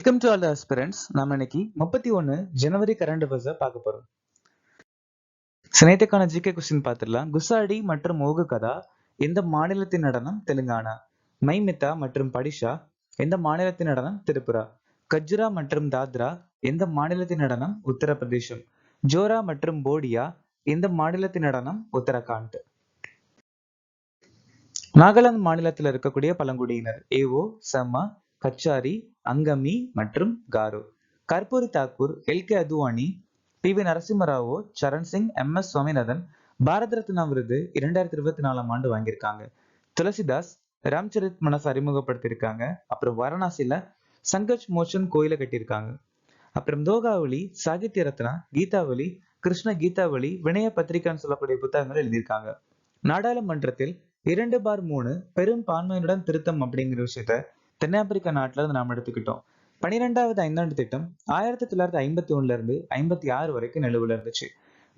Welcome to all the aspirants. நாம இன்னைக்கு 31 ஜனவரி current அஃபேர்ஸை பார்க்க போறோம். நேத்துக்கான ஜிகே கொஸ்டின் பார்த்துடலாம். குசாடி மற்றும் ஓகு கதா எந்த மாநிலத்தின் நடனம்? தெலுங்கானா. மைமிதா மற்றும் படிஷா எந்த மாநிலத்தின் நடனம்? திரிபுரா. கஜ்ரா மற்றும் தாத்ரா எந்த மாநிலத்தின் நடனம்? உத்தரப்பிரதேசம். ஜோரா மற்றும் போடியா எந்த மாநிலத்தின் நடனம்? உத்தரகாண்ட். நாகாலாந்து மாநிலத்தில் இருக்கக்கூடிய பழங்குடியினர் ஏஓ, சமா, கச்சாரி, அங்கமி மற்றும் காரோ. கர்பூரி தாக்கூர், எல்.கே. அத்வானி, பி.வி. நரசிம்மராவோ, சரண் சிங், எம்.எஸ். சுவாமிநாதன் பாரத ரத்னா விருது 2024 ஆண்டு வாங்கியிருக்காங்க. துளசிதாஸ் ராம்சரித் மனசு அறிமுகப்படுத்தியிருக்காங்க. அப்புறம் வாரணாசியில சங்கச் மோச்சன் கோயிலை கட்டியிருக்காங்க. அப்புறம் தோகாவளி, சாகித்ய ரத்னா, கீதாவளி, கிருஷ்ண கீதாவளி, வினய பத்திரிகான்னு சொல்லக்கூடிய புத்தகங்கள் எழுதியிருக்காங்க. நாடாளுமன்றத்தில் 2/3 பெரும் பான்மையுடன் திருத்தம் அப்படிங்கிற விஷயத்த தென்னாப்பிரிக்கா நாட்டுல இருந்து நாம் எடுத்துக்கிட்டோம். 12வது ஐந்தாண்டு திட்டம் 1951 இருந்து 56 வரைக்கும் நிலுவையில் இருந்துச்சு.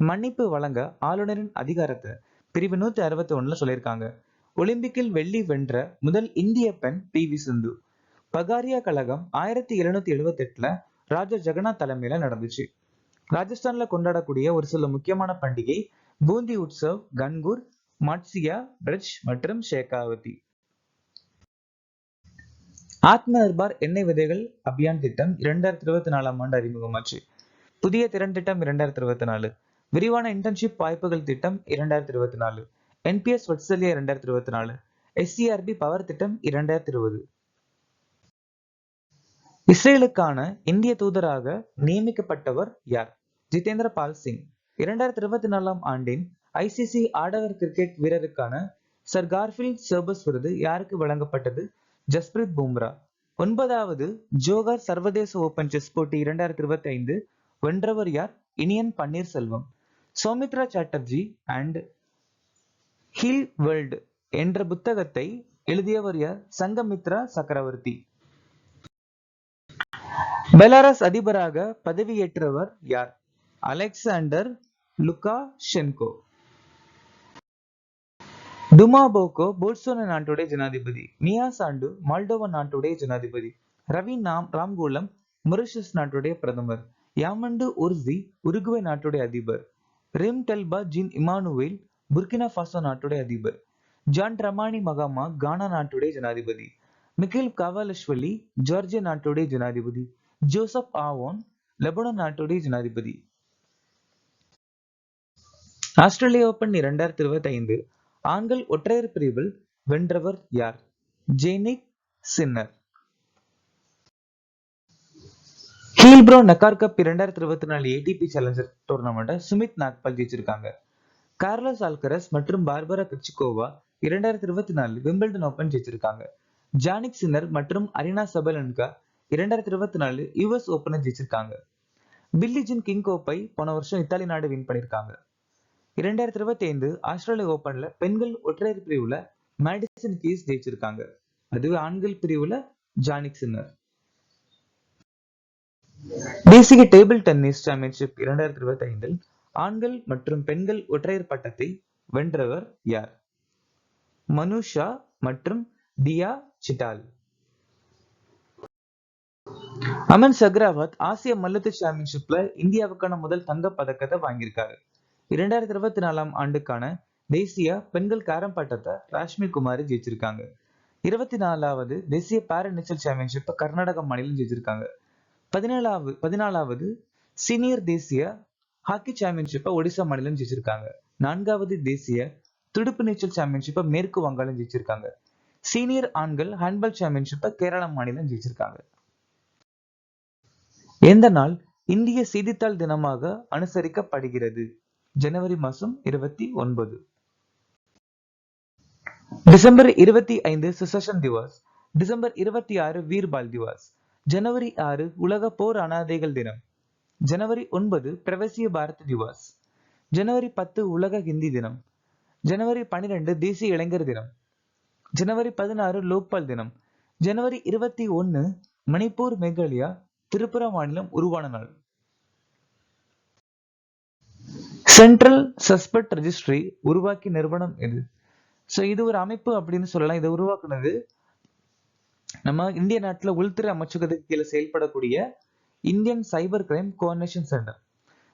மன்னிப்பு வழங்க ஆளுநரின் அதிகாரத்தை பிரிவு 161 சொல்லியிருக்காங்க. ஒலிம்பிக்கில் வெள்ளி வென்ற முதல் இந்திய பெண் பி.வி. சிந்து. பகாரியா கழகம் 1778 ராஜா ஜெகநாத் தலைமையில நடந்துச்சு. ராஜஸ்தான்ல கொண்டாடக்கூடிய ஒரு சில முக்கியமான பண்டிகை பூந்தி உற்சவ், கன்கூர், மட்சியா, பிரஜ் மற்றும் ஷேகாவதி. ஆத்ம நிர்பார் எண்ணெய் விதைகள் அபியான் திட்டம் 2024 ஆண்டு அறிமுகமாச்சு. புதிய திறன் திட்டம் 2024, விரிவான இன்டர்ன்ஷிப் வாய்ப்புகள் திட்டம் 2024, என்பிஎஸ் வட்சல்யா 2024, எஸ்சிஆர்பி பவர் திட்டம் 2020. இஸ்ரேலுக்கான இந்திய தூதராக நியமிக்கப்பட்டவர் யார்? ஜிதேந்திர பால் சிங். 2024 ஆண்டின் ஐசிசி ஆடவர் கிரிக்கெட் வீரருக்கான சர் கார்ஃபீல்ட் சர்பஸ் விருது யாருக்கு வழங்கப்பட்டது? ஜஸ்பிரித் பும்ரா. 9வது ஜோகர் சர்வதேச ஓபன் செஸ் போட்டி 2025 வென்றவர் யார்? Iniyan Panneerselvam. Soumitra Chatterjee and heal world என்ற புத்தகத்தை எழுதியவர் யார்? சங்கமித்ரா சக்கரவர்த்தி. பெலாரஸ் அதிபராக பதவியேற்றவர் யார்? Alexander Lukashenko. டுமாபோகோ போட்ஸ்வானா நாட்டுடைய ஜனாதிபதி. மியா சாண்டு மால்டோவா நாட்டுடைய ஜனாதிபதி. ரவி ராம்கூலம் மொரிஷியஸ் நாட்டுடைய பிரதமர். யாமண்டு உர்சி உருகுவே நாட்டுடைய அதிபர். ரிம் டெல்பா ஜின் இமானுவேல் புர்கினா ஃபாசோ நாட்டுடைய அதிபர். ஜான் ரமானி மகாமா கானா நாட்டுடைய ஜனாதிபதி. மிகில் காவாலஷ்வலி ஜார்ஜியா நாட்டுடைய ஜனாதிபதி. ஜோசப் ஆவோன் லெபனான் நாட்டுடைய ஜனாதிபதி. ஆஸ்திரேலிய ஓபன் 2025 ஆண்கள் ஒற்றையர் பிரிவில் வென்றவர் யார்? Jannik Sinner. Heilbronn Neckarcup 2024 ATP challenger டூர்னமெண்ட்டை சுமித் நாக்பால் ஜெயிச்சிருக்காங்க. கார்லோஸ் ஆல்கரஸ் மற்றும் பார்பரா கிரிச்கோவா 2024 விம்பிள்டன் ஓபன் ஜெயிச்சிருக்காங்க. ஜானிக் சின்னர் மற்றும் அரினா சபலன்கா 2024 யுஎஸ் ஓபனை ஜெயிச்சிருக்காங்க. பில்லி ஜின் கிங் கோப்பை போன வருஷம் இத்தாலி நாடு வின் பண்ணிருக்காங்க. 2025 ஆஸ்திரேலிய ஓபன்ல பெண்கள் ஒற்றையர் பிரிவுல மேடிசன் கீஸ் ஜெயிச்சிருக்காங்க. அதுவே ஆண்கள் பிரிவுல ஜானிக் சின்னர். தேசிய டேபிள் டென்னிஸ் சாம்பியன்ஷிப் 2025 ஆண்கள் மற்றும் பெண்கள் ஒற்றையர் பட்டத்தை வென்றவர் யார்? மனுஷா மற்றும் தியா சிட்டால். அமன் சக்ராவத் ஆசிய மல்யுத்த சாம்பியன்ஷிப்ல இந்தியாவுக்கான முதல் தங்கப் பதக்கத்தை வாங்கியிருக்காரு. 2024 ஆண்டுக்கான தேசிய பெண்கள் கேரம் பட்டத்தை ராஷ்மி குமாரி ஜெயிச்சிருக்காங்க. 24வது தேசிய பாரா நீச்சல் சாம்பியன்ஷிப் கர்நாடக மாநிலம் ஜெயிச்சிருக்காங்க. 14வது சீனியர் தேசிய ஹாக்கி சாம்பியன்ஷிப் ஒடிசா மாநிலம் ஜெயிச்சிருக்காங்க. 4வது தேசிய துடுப்பு நீச்சல் சாம்பியன்ஷிப் மேற்கு வங்காளம் ஜெயிச்சிருக்காங்க. சீனியர் ஆண்கள் ஹேண்ட்பால் சாம்பியன்ஷிப் கேரளா மாநிலம் ஜெயிச்சிருக்காங்க. எந்த நாள் இந்திய செய்தித்தாள் தினமாக அனுசரிக்கப்படுகிறது? ஜனவரி மாசம் 29. டிசம்பர் 25 சுசேஷன் திவாஸ். டிசம்பர் 26 வீர் பால் திவாஸ். ஜனவரி 6 உலக போர் அனாதைகள் தினம். ஜனவரி 9 பிரவசிய பாரத் திவாஸ். ஜனவரி 10 உலக ஹிந்தி தினம். ஜனவரி 12 தேசிய இளைஞர் தினம். ஜனவரி 16 லோக்பால் தினம். ஜனவரி 21 மணிப்பூர், மேகாலயா, திரிபுரா மாநிலம் உருவான நாள். சென்ட்ரல் சஸ்பெக்ட் ரெஜிஸ்ட்ரி உருவாக்கிய நிறுவனம் எது? இது ஒரு அமைப்பு அப்படின்னு சொல்லலாம். இதை உருவாக்குனது நம்ம இந்திய நாட்டுல உள்துறை அமைச்சகத்துக்கு கீழே செயல்படக்கூடிய Indian cyber crime coordination centre.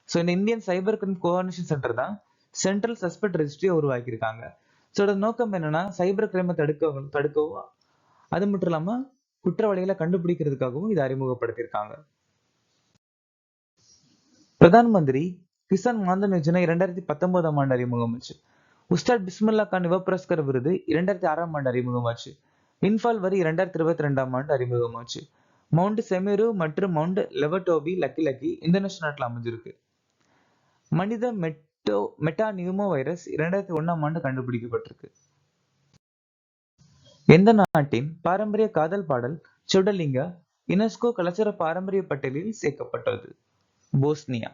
So இந்த Indian cyber crime coordination centre தான் சென்ட்ரல் சஸ்பெக்ட் ரெஜிஸ்ட்ரியை உருவாக்கியிருக்காங்க. ஸோ இதோட நோக்கம் என்னன்னா சைபர் கிரைமை தடுக்கவும் அது மட்டும் இல்லாம குற்றவாளிகளை கண்டுபிடிக்கிறதுக்காகவும் இதை அறிமுகப்படுத்தியிருக்காங்க. பிரதான் மந்திரி கிசான் மான்தன் யோஜனா 2019ஆம் ஆண்டு அறிமுகமாச்சு. உஸ்தாத் பிஸ்மில்லா கான் யுவ புரஸ்கர் விருது 2006ஆம் ஆண்டு அறிமுகமாச்சு. இன்ஃபால் வரி 2022ஆம் ஆண்டு அறிமுகமாச்சு. மவுண்ட் செமேரு மற்றும் மவுண்ட் லெவட்டோபி லக்கி இந்தோனேஷியா நாட்டில் அமைஞ்சிருக்கு. மனித மெட்டா நியூமோ வைரஸ் 2001ஆம் ஆண்டு கண்டுபிடிக்கப்பட்டிருக்கு. எந்த நாட்டின் பாரம்பரிய காதல் பாடல் சுடலிங்கா யுனெஸ்கோ கலாச்சார பாரம்பரிய பட்டியலில் சேர்க்கப்பட்டது? போஸ்னியா.